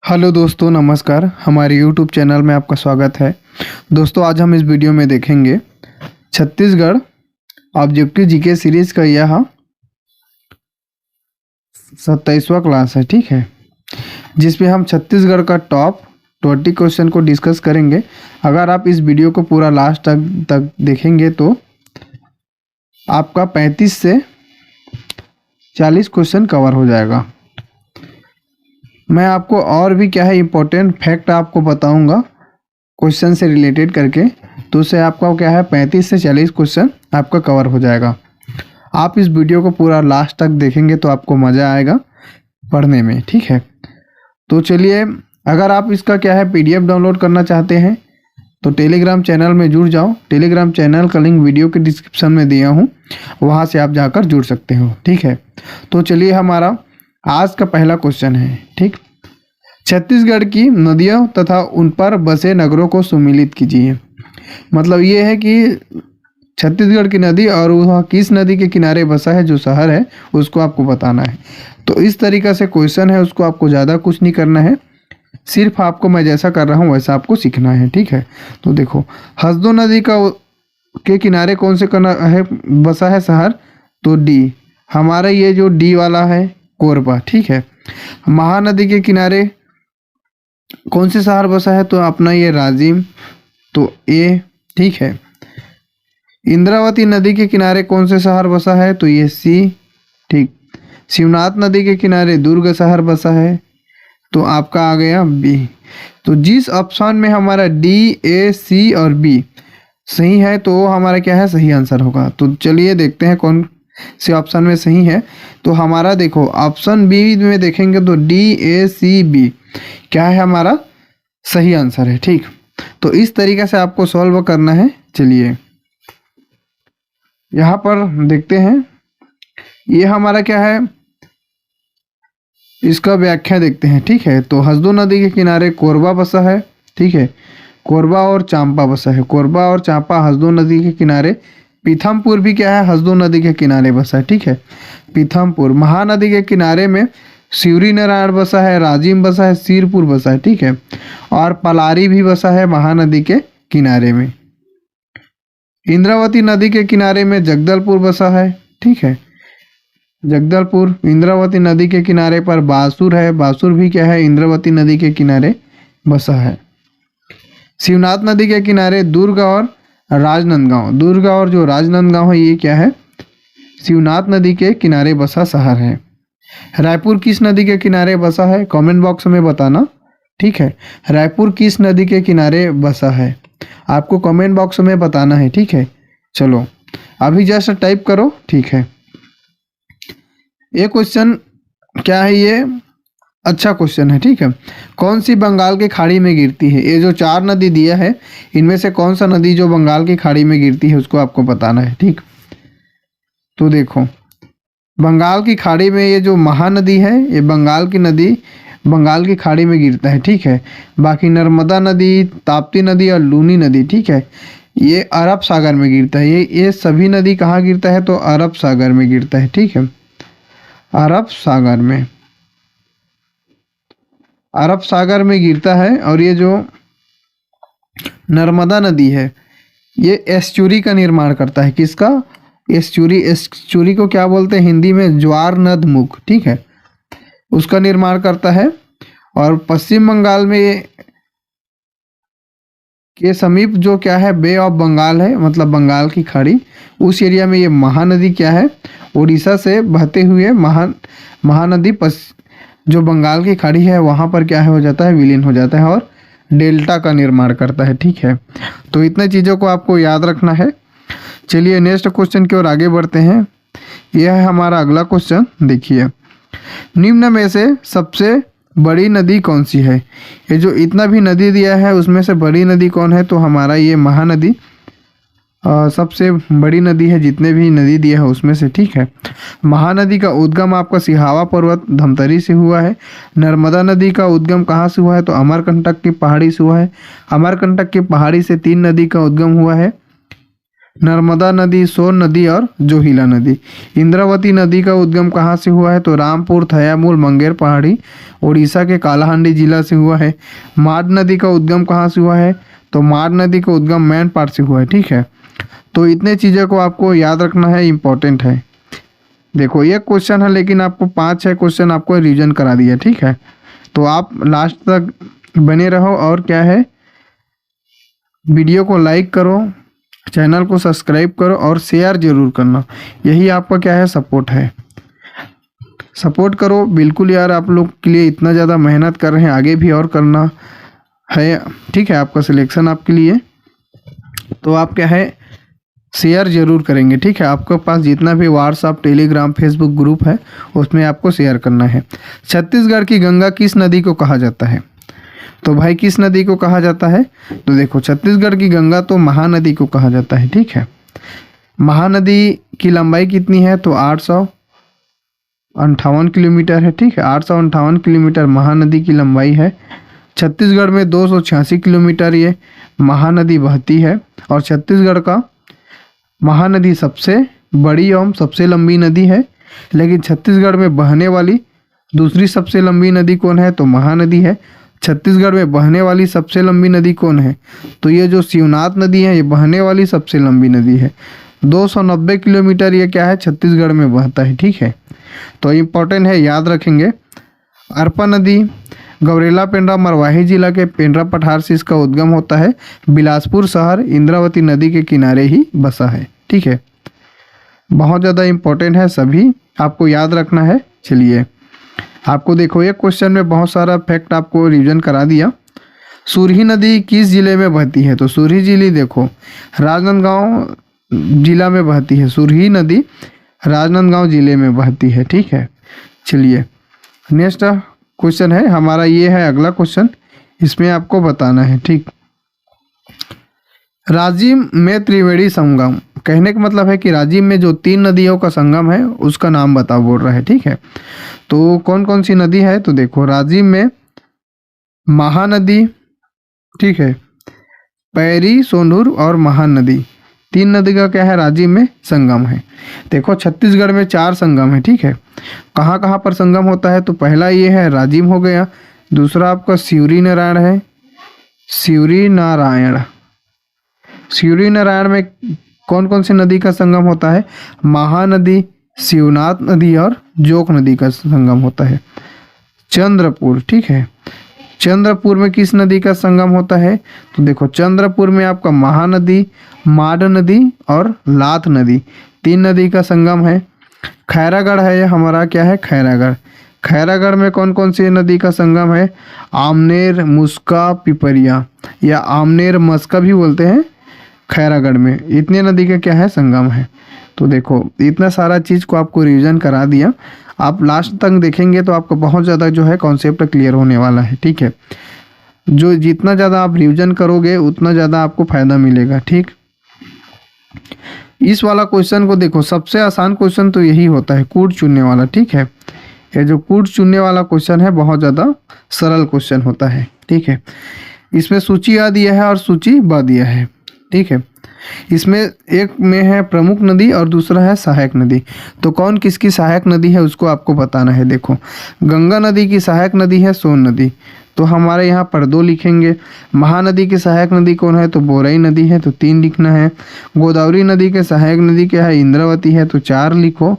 Hello दोस्तों, नमस्कार। हमारे यूट्यूब चैनल में आपका स्वागत है। दोस्तों, आज हम इस वीडियो में देखेंगे छत्तीसगढ़ ऑब्जेक्टिव जीके सीरीज का यह 27वां क्लास है, ठीक है, जिसमें हम छत्तीसगढ़ का टॉप 20 क्वेश्चन को डिस्कस करेंगे। अगर आप इस वीडियो को पूरा लास्ट तक देखेंगे तो आपका 35 से 40 क्वेश्चन कवर हो जाएगा। मैं आपको और भी क्या है इम्पोर्टेंट फैक्ट आपको बताऊंगा क्वेश्चन से रिलेटेड करके, तो उससे आपका क्या है 35 से 40 क्वेश्चन आपका कवर हो जाएगा। आप इस वीडियो को पूरा लास्ट तक देखेंगे तो आपको मज़ा आएगा पढ़ने में, ठीक है। तो चलिए, अगर आप इसका क्या है PDF डाउनलोड करना चाहते हैं तो टेलीग्राम चैनल में जुड़ जाओ। टेलीग्राम चैनल का लिंक वीडियो के डिस्क्रिप्शन में दिया हूँ, वहाँ से आप जाकर जुड़ सकते हो, ठीक है। तो चलिए, हमारा आज का पहला क्वेश्चन है, ठीक। छत्तीसगढ़ की नदियों तथा उन पर बसे नगरों को सम्मिलित कीजिए। मतलब ये है कि छत्तीसगढ़ की नदी और वह किस नदी के किनारे बसा है, जो शहर है उसको आपको बताना है। तो इस तरीक़ा से क्वेश्चन है, उसको आपको ज़्यादा कुछ नहीं करना है, सिर्फ आपको मैं जैसा कर रहा हूँ वैसा आपको सीखना है, ठीक है। तो देखो, हसदो नदी के किनारे कौन से है बसा है शहर, तो डी। हमारा ये जो डी वाला है कोरबा, ठीक है। महानदी के किनारे कौन से शहर बसा है, तो अपना ये राजिम, तो ए, ठीक है। इंद्रावती नदी के किनारे कौन से शहर बसा है, तो ये सी, ठीक। शिवनाथ नदी के किनारे दुर्ग शहर बसा है, तो आपका आ गया बी। तो जिस ऑप्शन में हमारा डी, ए, सी और बी सही है तो हमारा क्या है सही आंसर होगा। तो चलिए देखते हैं कौन से ऑप्शन में सही है। तो हमारा देखो ऑप्शन बी में देखेंगे तो डी, ए, सी, बी क्या है हमारा सही आंसर है, ठीक। तो इस तरीके से आपको सॉल्व करना है। चलिए यहाँ पर देखते हैं, ये हमारा क्या है इसका व्याख्या देखते हैं, ठीक है। तो हसदो नदी के किनारे कोरबा बसा है, ठीक है। कोरबा और चांपा बसा है। कोरबा और चांपा हसदो नदी के किनारे। पीथमपुर भी क्या है हसदो नदी के किनारे बसा है, ठीक है। पीथमपुर। महानदी के किनारे में शिवरी नारायण बसा है, राजिम बसा है, सिरपुर बसा है, ठीक है। और पलारी भी बसा है महानदी के किनारे में। इंद्रावती नदी के किनारे में जगदलपुर बसा है, ठीक है। जगदलपुर। इंद्रावती नदी के किनारे पर बासुर है। बासुर भी क्या है इंद्रावती नदी के किनारे बसा है। शिवनाथ नदी के किनारे दुर्ग और राजनांदगांव। दुर्ग और जो राजनांदगांव है ये क्या है शिवनाथ नदी के किनारे बसा शहर है। रायपुर किस नदी के किनारे बसा है, कमेंट बॉक्स में बताना, ठीक है। रायपुर किस नदी के किनारे बसा है आपको कमेंट बॉक्स में बताना है, ठीक है। चलो अभी जस्ट टाइप करो, ठीक है। ये क्वेश्चन क्या है, ये अच्छा क्वेश्चन है, ठीक है। कौन सी बंगाल की खाड़ी में गिरती है। ये जो 4 नदी दिया है इनमें से कौन सा नदी जो बंगाल की खाड़ी में गिरती है उसको आपको बताना है, ठीक। तो देखो, बंगाल की खाड़ी में ये जो महानदी है ये बंगाल की नदी बंगाल की खाड़ी में गिरता है, ठीक है। बाकी नर्मदा नदी, ताप्ती नदी और लूनी नदी, ठीक है, ये अरब सागर में गिरता है। ये सभी नदी कहाँ गिरता है, तो अरब सागर में गिरता है, ठीक है। अरब सागर में गिरता है। और ये जो नर्मदा नदी है ये एस्चुरी का निर्माण करता है। किसका, एस्चुरी को क्या बोलते हैं हिंदी में, ज्वार नद मुख, ठीक है, उसका निर्माण करता है। और पश्चिम बंगाल में के समीप जो क्या है बे ऑफ बंगाल है, मतलब बंगाल की खाड़ी, उस एरिया में ये महानदी क्या है उड़ीसा से बहते हुए महानदी जो बंगाल की खाड़ी है वहाँ पर क्या है हो जाता है विलीन हो जाता है और डेल्टा का निर्माण करता है, ठीक है। तो इतने चीज़ों को आपको याद रखना है। चलिए नेक्स्ट क्वेश्चन की ओर आगे बढ़ते हैं। यह है हमारा अगला क्वेश्चन। देखिए, निम्न में से सबसे बड़ी नदी कौन सी है। ये जो इतना भी नदी दिया है उसमें से बड़ी नदी कौन है, तो हमारा ये महानदी सबसे बड़ी नदी है जितने भी नदी दिया है उसमें से, ठीक है। महानदी का उद्गम आपका सिहावा पर्वत धमतरी से हुआ है। नर्मदा नदी का उद्गम कहाँ से हुआ है, तो अमरकंटक की पहाड़ी से हुआ है। अमरकंटक की पहाड़ी से 3 नदी का उद्गम हुआ है। नर्मदा नदी, सोन नदी और जोहिला नदी। इंद्रावती नदी का उद्गम कहाँ से हुआ है? तो रामपुर, थयामूल, मंगेर पहाड़ी, उड़ीसा के कालाहांडी जिला से हुआ है। माड नदी का उद्गम कहाँ से हुआ है? तो माड नदी का उद्गम मैनपाट से हुआ है। ठीक है, तो इतने चीज़ें को आपको याद रखना है, इम्पोर्टेंट है। देखो ये क्वेश्चन है, लेकिन आपको 5-6 क्वेश्चन आपको रिवीजन करा दिया। ठीक है, तो आप लास्ट तक बने रहो और क्या है, वीडियो को लाइक करो, चैनल को सब्सक्राइब करो और शेयर जरूर करना। यही आपका क्या है, सपोर्ट है। सपोर्ट करो बिल्कुल यार, आप लोग के लिए इतना ज़्यादा मेहनत कर रहे हैं, आगे भी और करना है। ठीक है, आपका सिलेक्शन आपके लिए, तो आप क्या है, शेयर जरूर करेंगे। ठीक है, आपके पास जितना भी व्हाट्सअप, टेलीग्राम, फेसबुक ग्रुप है उसमें आपको शेयर करना है। छत्तीसगढ़ की गंगा किस नदी को कहा जाता है? तो भाई किस नदी को कहा जाता है? तो देखो छत्तीसगढ़ की गंगा तो महानदी को कहा जाता है। ठीक है, महानदी की लंबाई कितनी है? तो 858 किलोमीटर है। ठीक है, 858 किलोमीटर महानदी की लंबाई है। छत्तीसगढ़ में 286 किलोमीटर ये महानदी बहती है और छत्तीसगढ़ का महानदी सबसे बड़ी एवं सबसे लंबी नदी है। लेकिन छत्तीसगढ़ में बहने वाली दूसरी सबसे लंबी नदी कौन है? तो महानदी है। छत्तीसगढ़ में बहने वाली सबसे लंबी नदी कौन है? तो ये जो शिवनाथ नदी है, ये बहने वाली सबसे लंबी नदी है। 290 किलोमीटर ये क्या है, छत्तीसगढ़ में बहता है। ठीक है, तो इम्पोर्टेंट है, याद रखेंगे। अरपा नदी गौरेला पेंड्रा मरवाही जिला के पेंड्रा पठार से इसका उद्गम होता है। बिलासपुर शहर इंद्रावती नदी के किनारे ही बसा है। ठीक है, बहुत ज़्यादा इम्पोर्टेंट है, सभी आपको याद रखना है। चलिए आपको देखो एक क्वेश्चन में बहुत सारा फैक्ट आपको रिवीजन करा दिया। सुरही नदी किस जिले में बहती है? तो सुरही जिले देखो राजनांदगांव जिला में बहती है। सुरही नदी राजनांदगांव जिले में बहती है। ठीक है, चलिए नेक्स्ट क्वेश्चन है हमारा, ये है अगला क्वेश्चन, इसमें आपको बताना है। ठीक, राजिम में त्रिवेणी संगम, कहने का मतलब है कि राजिम में जो 3 नदियों का संगम है उसका नाम बताओ बोल रहा है। ठीक है, तो कौन कौन सी नदी है? तो देखो राजिम में महानदी, ठीक है, पैरी, सोंढूर और महानदी, 3 नदी का क्या है, राजिम में संगम है। देखो छत्तीसगढ़ में 4 संगम है। ठीक है, कहाँ कहाँ पर संगम होता है? तो पहला ये है राजिम हो गया, दूसरा आपका सिवरी नारायण है। सिवरी नारायण में कौन कौन सी नदी का संगम होता है? महानदी, शिवनाथ नदी और जोक नदी का संगम होता है। चंद्रपुर, ठीक है, चंद्रपुर में किस नदी का संगम होता है? तो देखो चंद्रपुर में आपका महानदी, माड नदी और लात नदी, 3 नदी का संगम है। खैरागढ़ है ये हमारा, क्या है, खैरागढ़। खैरागढ़ में कौन कौन सी नदी का संगम है? आमनेर, मुस्का, पिपरिया, या आमनेर मस्का भी बोलते हैं। खैरागढ़ में इतने नदी का क्या है, संगम है। तो देखो इतना सारा चीज़ को आपको रिवीजन करा दिया। आप लास्ट तक देखेंगे तो आपको बहुत ज़्यादा जो है कॉन्सेप्ट क्लियर होने वाला है। ठीक है, जो जितना ज़्यादा आप रिवीजन करोगे उतना ज़्यादा आपको फ़ायदा मिलेगा। ठीक, इस वाला क्वेश्चन को देखो, सबसे आसान क्वेश्चन तो यही होता है, कूट चुनने वाला। ठीक है, ये जो कूट चुनने वाला क्वेश्चन है बहुत ज़्यादा सरल क्वेश्चन होता है। ठीक है, इसमें सूची आ दिया है और सूची ब दिया है। ठीक है, इसमें एक में है प्रमुख नदी और दूसरा है सहायक नदी। तो कौन किसकी सहायक नदी है उसको आपको बताना है। देखो गंगा नदी की सहायक नदी है सोन नदी, तो हमारे यहाँ पर 2 लिखेंगे। महानदी की सहायक नदी कौन है? तो बोरई नदी है, तो 3 लिखना है। गोदावरी नदी के सहायक नदी क्या है? इंद्रावती है, तो 4 लिखो।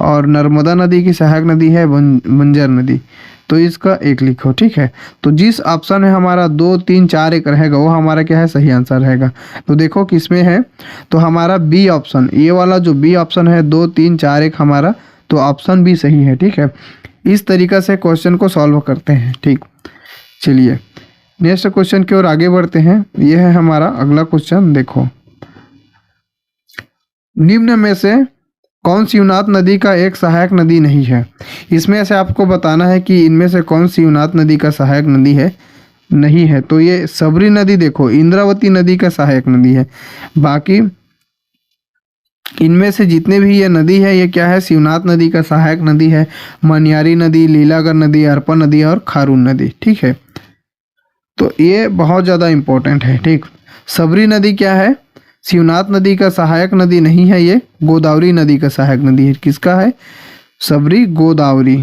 और नर्मदा नदी की सहायक नदी है बंजर नदी, तो इसका 1 लिखो। ठीक है, तो जिस ऑप्शन में हमारा 2, 3, 4, 1 रहेगा वो हमारा क्या है, सही आंसर रहेगा। तो देखो किसमें है, तो हमारा बी ऑप्शन, ये वाला जो बी ऑप्शन है 2, 3, 4, 1 हमारा, तो ऑप्शन भी सही है। ठीक है, इस तरीक़ा से क्वेश्चन को सॉल्व करते हैं। ठीक, चलिए नेक्स्ट क्वेश्चन की ओर आगे बढ़ते हैं। यह है हमारा अगला क्वेश्चन। देखो निम्न में से कौन शिवनाथ नदी का एक सहायक नदी नहीं है? इसमें से आपको बताना है कि इनमें से कौन शिवनाथ नदी का सहायक नदी है, नहीं है। तो ये सबरी नदी देखो इंद्रावती नदी का सहायक नदी है। बाकी इनमें से जितने भी ये नदी है ये क्या है, शिवनाथ नदी का सहायक नदी है। मनियारी नदी, लीलागढ़ नदी, अरपा नदी और खारून नदी। ठीक है, तो ये बहुत ज़्यादा इम्पोर्टेंट है। ठीक, सबरी नदी क्या है, शिवनाथ नदी का सहायक नदी नहीं है, ये गोदावरी नदी का सहायक नदी है। किसका है? सबरी गोदावरी,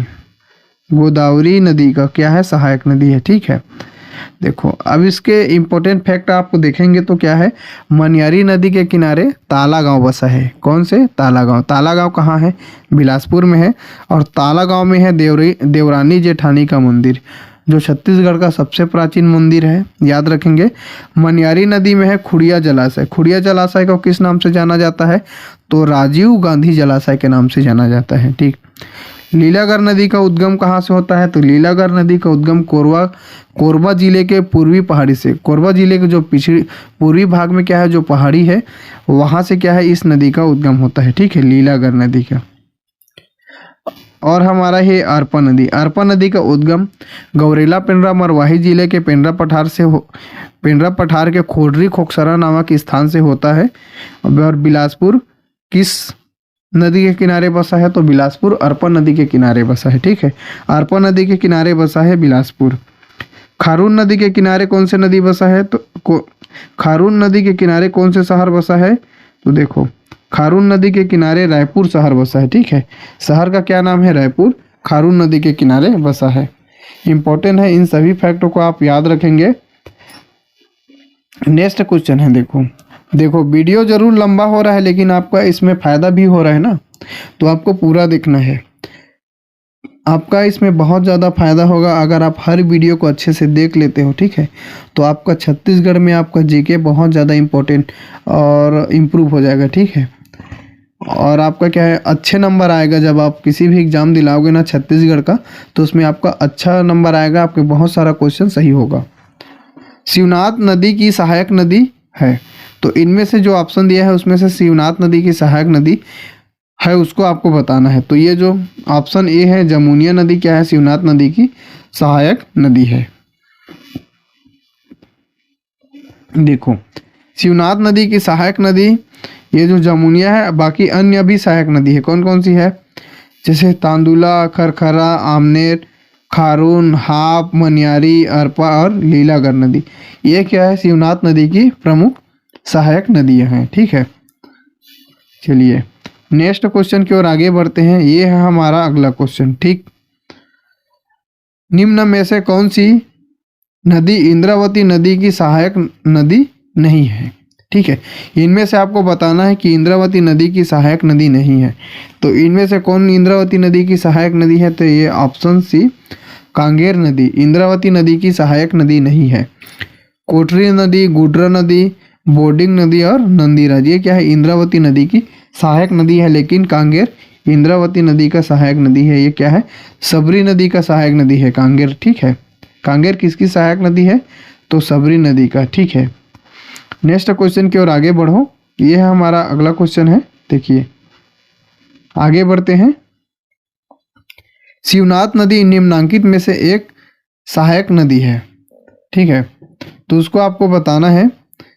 गोदावरी नदी का क्या है? सहायक नदी है। ठीक है, देखो अब इसके इम्पोर्टेंट फैक्ट आपको देखेंगे तो क्या है, मनियारी नदी के किनारे ताला गांव बसा है। कौन से? ताला गांव। ताला गांव कहाँ है? बिलासपुर में है। और ताला गांव में है देवरानी जेठानी का मंदिर, जो छत्तीसगढ़ का सबसे प्राचीन मंदिर है, याद रखेंगे। मनियारी नदी में है खुड़िया जलाशय। खुड़िया जलाशय को किस नाम से जाना जाता है? तो राजीव गांधी जलाशय के नाम से जाना जाता है। ठीक। लीलागर नदी का उद्गम कहाँ से होता है? तो लीलागर नदी का उद्गम कोरबा जिले के पूर्वी पहाड़ी से। कोरबा जिले के जो पूर्वी भाग में क्या है, जो पहाड़ी है, वहाँ से क्या है, इस नदी का उद्गम होता है। ठीक है, लीलागर नदी का। और हमारा है अरपा नदी। अरपा नदी का उद्गम गौरेला पेंड्रा मरवाही जिले के पेंड्रा पठार के खोडरी खोखसरा नामक स्थान से होता है। और बिलासपुर किस नदी के किनारे बसा है? तो बिलासपुर अरपा नदी के किनारे बसा है। ठीक है, अरपा नदी के किनारे बसा है बिलासपुर। खारून नदी के किनारे कौन से नदी बसा है? तो खारून नदी के किनारे कौन से शहर बसा है? तो देखो, खारून नदी के किनारे रायपुर शहर बसा है। ठीक है, शहर का क्या नाम है? रायपुर। खारून नदी के किनारे बसा है। इंपॉर्टेंट है, इन सभी फैक्टों को आप याद रखेंगे। नेक्स्ट क्वेश्चन है, देखो वीडियो जरूर लंबा हो रहा है, लेकिन आपका इसमें फ़ायदा भी हो रहा है ना, तो आपको पूरा देखना है। आपका इसमें बहुत ज़्यादा फायदा होगा अगर आप हर वीडियो को अच्छे से देख लेते हो। ठीक है, तो आपका छत्तीसगढ़ में आपका जीके बहुत ज़्यादा इम्पोर्टेंट और इम्प्रूव हो जाएगा। ठीक है, और आपका क्या है, अच्छे नंबर आएगा। जब आप किसी भी एग्ज़ाम दिलाओगे ना छत्तीसगढ़ का, तो उसमें आपका अच्छा नंबर आएगा, आपके बहुत सारा क्वेश्चन सही होगा। शिवनाथ नदी की सहायक नदी है, तो इनमें से जो ऑप्शन दिया है उसमें से शिवनाथ नदी की सहायक नदी है, उसको आपको बताना है। तो ये जो ऑप्शन ए है, जमुनिया नदी क्या है? शिवनाथ नदी की सहायक नदी है। देखो, शिवनाथ नदी की सहायक नदी ये जो जमुनिया है, बाकी अन्य भी सहायक नदी है। कौन कौन सी है? जैसे तांदुला, खरखरा, आमनेर, खारून, हाप, मनियारी, अरपा और लीलागर नदी। ये क्या है? शिवनाथ नदी की प्रमुख सहायक नदियां हैं। ठीक है, चलिए नेक्स्ट क्वेश्चन की ओर आगे बढ़ते हैं। ये है हमारा अगला क्वेश्चन। ठीक, निम्न में से कौन सी नदी इंद्रावती नदी की सहायक नदी नहीं है? ठीक है, इनमें से आपको बताना है कि इंद्रावती नदी की सहायक नदी नहीं है। तो इनमें से कौन इंद्रावती नदी की सहायक नदी है? तो ये ऑप्शन सी, कांगेर नदी इंद्रावती नदी की सहायक नदी नहीं है। कोटरी नदी, गुड्रा नदी, बोर्डिंग नदी और नंदीराज, ये क्या है? इंद्रावती नदी की सहायक नदी है, लेकिन कांगेर इंद्रावती नदी का सहायक नदी है। ये क्या है? सबरी नदी का सहायक नदी है कांगेर। ठीक है, कांगेर किसकी सहायक नदी है? तो सबरी नदी का। ठीक है, नेक्स्ट क्वेश्चन की ओर आगे बढ़ो। ये है हमारा अगला क्वेश्चन है। देखिए आगे बढ़ते हैं। शिवनाथ नदी निम्नांकित में से एक सहायक नदी है। ठीक है, तो उसको आपको बताना है।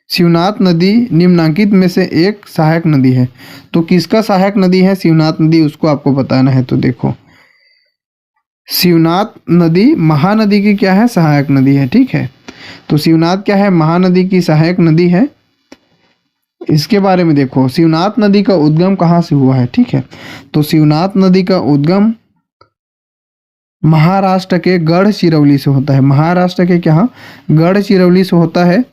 शिवनाथ नदी निम्नांकित में से एक सहायक नदी है, तो किसका सहायक नदी है शिवनाथ नदी, उसको आपको बताना है। तो देखो, शिवनाथ नदी महानदी की क्या है? सहायक नदी है। ठीक है, तो शिवनाथ क्या है? महानदी की सहायक नदी है। इसके बारे में देखो, शिवनाथ नदी का उद्गम कहाँ से हुआ है? ठीक है, तो शिवनाथ नदी का उद्गम महाराष्ट्र के गढ़चिरौली से होता है। महाराष्ट्र के क्या? गढ़चिरौली से होता है।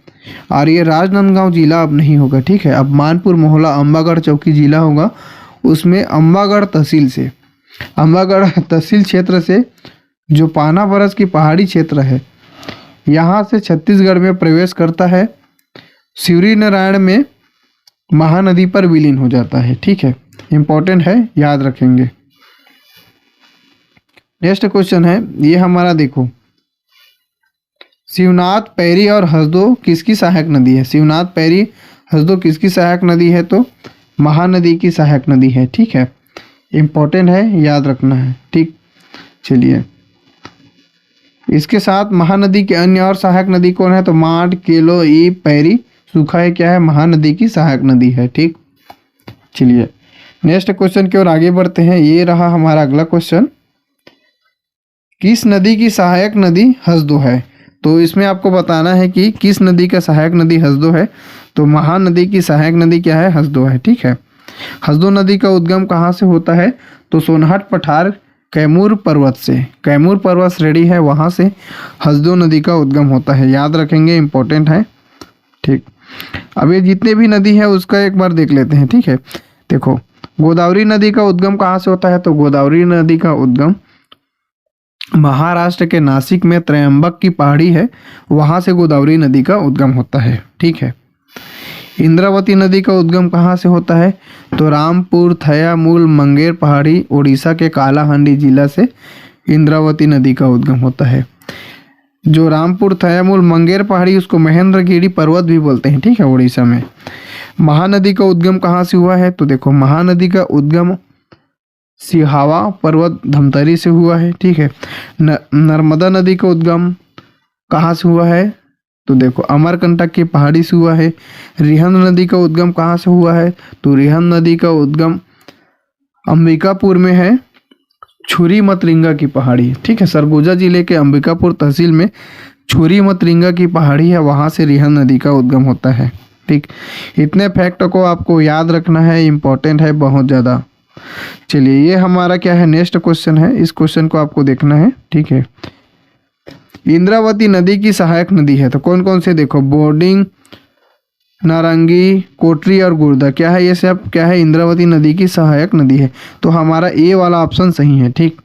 और ये राजनांदगांव जिला अब नहीं होगा। ठीक है, अब मानपुर मोहला अम्बागढ़ चौकी जिला होगा। उसमें अम्बागढ़ तहसील से, अम्बागढ़ तहसील क्षेत्र से जो पाना बरस की पहाड़ी क्षेत्र है, यहाँ से छत्तीसगढ़ में प्रवेश करता है, शिवरी नारायण में महानदी पर विलीन हो जाता है। ठीक है, इंपॉर्टेंट है, याद रखेंगे। नेक्स्ट क्वेश्चन है ये हमारा, देखो शिवनाथ पैरी और हसदो किसकी सहायक नदी है? शिवनाथ पैरी हसदो किसकी सहायक नदी है? तो महानदी की सहायक नदी है। ठीक है, इम्पोर्टेंट है, याद रखना है। ठीक, चलिए इसके साथ महानदी के अन्य और सहायक नदी कौन है? तो माड, केलो, ई, पैरी, सूखा है क्या है? महानदी की सहायक नदी है। ठीक, चलिए नेक्स्ट क्वेश्चन की ओर आगे बढ़ते हैं। ये रहा हमारा अगला क्वेश्चन। किस नदी की सहायक नदी हसदो है? तो इसमें आपको बताना है कि किस नदी का सहायक नदी हसदो है। तो महानदी की सहायक नदी क्या है? हसदो है। ठीक है। हसदो नदी का उद्गम कहाँ से होता है? तो सोनहट पठार कैमूर पर्वत से, कैमूर पर्वत श्रेणी है वहाँ से हसदो नदी का उद्गम होता है। याद रखेंगे, इंपॉर्टेंट है। ठीक, अब ये जितने भी नदी है उसका एक बार देख लेते हैं। ठीक है, देखो गोदावरी नदी का उद्गम कहाँ से होता है? तो गोदावरी नदी का उद्गम महाराष्ट्र के नासिक में त्रयंबक की पहाड़ी है, वहाँ से गोदावरी नदी का उद्गम होता है। ठीक है। इंद्रावती नदी का उद्गम कहाँ से होता है? तो रामपुर थया मूल मंगेर पहाड़ी उड़ीसा के कालाहांडी जिला से इंद्रावती नदी का उद्गम होता है। जो रामपुर थया मूल मंगेर पहाड़ी उसको महेंद्रगिरी पर्वत भी बोलते हैं। ठीक है, उड़ीसा में। महानदी का उद्गम कहाँ से हुआ है? तो देखो महानदी का उद्गम सिहावा पर्वत धमतरी से हुआ है। ठीक है। नर्मदा नदी का उद्गम कहाँ से हुआ है? तो देखो अमरकंटक की पहाड़ी से हुआ है। रिहंद नदी का उद्गम कहाँ से हुआ है? तो रिहंद नदी का उद्गम अंबिकापुर में है, छुरी मतरिंगा की पहाड़ी। ठीक है, सरगुजा जिले के अंबिकापुर तहसील में छुरी मतरिंगा की पहाड़ी है, वहाँ से रिहंद नदी का उद्गम होता है। ठीक, इतने फैक्ट को आपको याद रखना है, इम्पोर्टेंट है बहुत ज़्यादा। चलिए, ये हमारा क्या है? नेक्स्ट क्वेश्चन है, इस क्वेश्चन को आपको देखना है। ठीक है। इंद्रावती नदी की सहायक नदी है तो कौन कौन से? देखो बोर्डिंग, नारंगी, कोटरी और गुर्दा क्या है? ये सब क्या है? इंद्रावती नदी की सहायक नदी है। तो हमारा ए वाला ऑप्शन सही है। ठीक,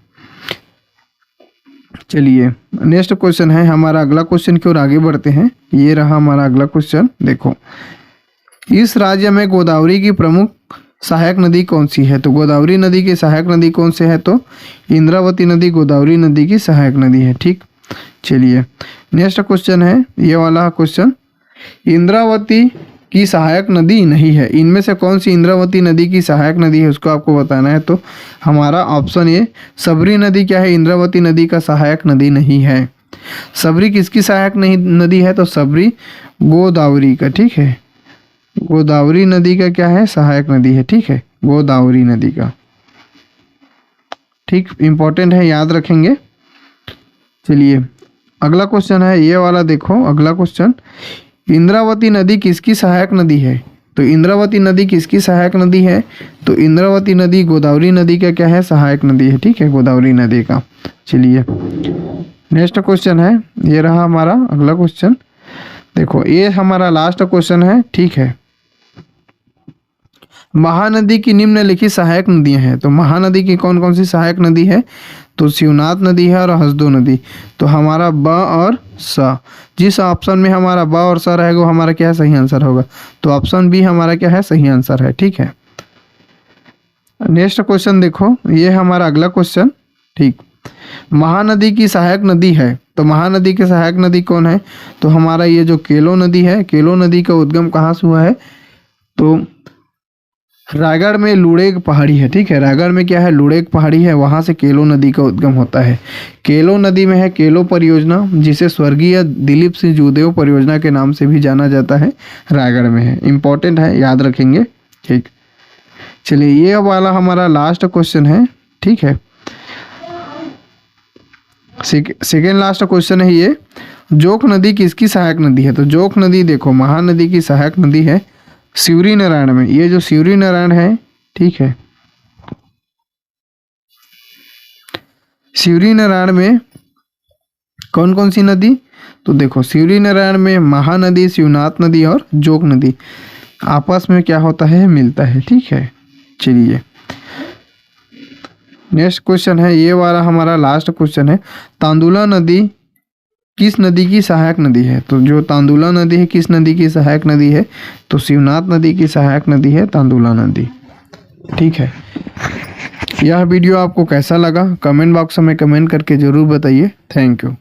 चलिए नेक्स्ट क्वेश्चन है हमारा। अगला क्वेश्चन की ओर आगे बढ़ते हैं। ये रहा हमारा अगला क्वेश्चन। देखो, इस राज्य में गोदावरी की प्रमुख सहायक नदी कौन सी है? तो गोदावरी नदी की सहायक नदी कौन से है? तो इंद्रावती नदी गोदावरी नदी की सहायक नदी है। ठीक, चलिए नेक्स्ट क्वेश्चन है ये वाला क्वेश्चन। इंद्रावती की सहायक नदी नहीं है, इनमें से कौन सी इंद्रावती नदी की सहायक नदी है उसको आपको बताना है। तो हमारा ऑप्शन ए सबरी नदी क्या है? इंद्रावती नदी का सहायक नदी नहीं है। सबरी किसकी सहायक नहीं नदी है? तो सबरी गोदावरी का। ठीक है, गोदावरी नदी का क्या है? सहायक नदी है। ठीक है, गोदावरी नदी का। ठीक, इंपॉर्टेंट है, याद रखेंगे। चलिए अगला क्वेश्चन है ये वाला। देखो अगला क्वेश्चन, इंद्रावती नदी किसकी सहायक नदी है? तो इंद्रावती नदी किसकी सहायक नदी है? तो इंद्रावती नदी गोदावरी नदी का क्या है? सहायक नदी है। ठीक है, गोदावरी नदी का। चलिए नेक्स्ट क्वेश्चन है, ये रहा हमारा अगला क्वेश्चन। देखो ये हमारा लास्ट क्वेश्चन है। ठीक है, महानदी की निम्नलिखित सहायक नदियां हैं। तो महानदी की कौन कौन सी सहायक नदी है? तो शिवनाथ नदी है और हसदो नदी। तो हमारा ब और स, जिस ऑप्शन में हमारा ब और स रहेगा वो हमारा क्या है? सही आंसर होगा। तो ऑप्शन बी हमारा क्या है? सही आंसर है। ठीक है, नेक्स्ट क्वेश्चन देखो, ये हमारा अगला क्वेश्चन। ठीक, महानदी की सहायक नदी है तो महानदी की सहायक नदी कौन है? तो हमारा ये जो केलो नदी है, केलो नदी का उद्गम कहाँ से हुआ है? तो रायगढ़ में लुड़ेग पहाड़ी है। ठीक है, रायगढ़ में क्या है? लुड़ेग पहाड़ी है, वहाँ से केलो नदी का उद्गम होता है। केलो नदी में है केलो परियोजना, जिसे स्वर्गीय दिलीप सिंह जूदेव परियोजना के नाम से भी जाना जाता है, रायगढ़ में है। इंपॉर्टेंट है, याद रखेंगे। ठीक, चलिए ये वाला हमारा लास्ट क्वेश्चन है। ठीक है, सेकेंड लास्ट क्वेश्चन है ये, जोक नदी किसकी सहायक नदी है? तो जोक नदी देखो महानदी की सहायक नदी है शिवरी नारायण में। ये जो शिवरी नारायण है, ठीक है, शिवरी नारायण में कौन कौन सी नदी? तो देखो शिवरी नारायण में महानदी, शिवनाथ नदी और जोक नदी आपस में क्या होता है? मिलता है। ठीक है, चलिए नेक्स्ट क्वेश्चन है ये वाला हमारा लास्ट क्वेश्चन है, तांदुला नदी किस नदी की सहायक नदी है? तो जो तांदुला नदी है किस नदी की सहायक नदी है? तो शिवनाथ नदी की सहायक नदी है तांदुला नदी। ठीक है, यह वीडियो आपको कैसा लगा कमेंट बॉक्स में कमेंट करके ज़रूर बताइए। Thank you.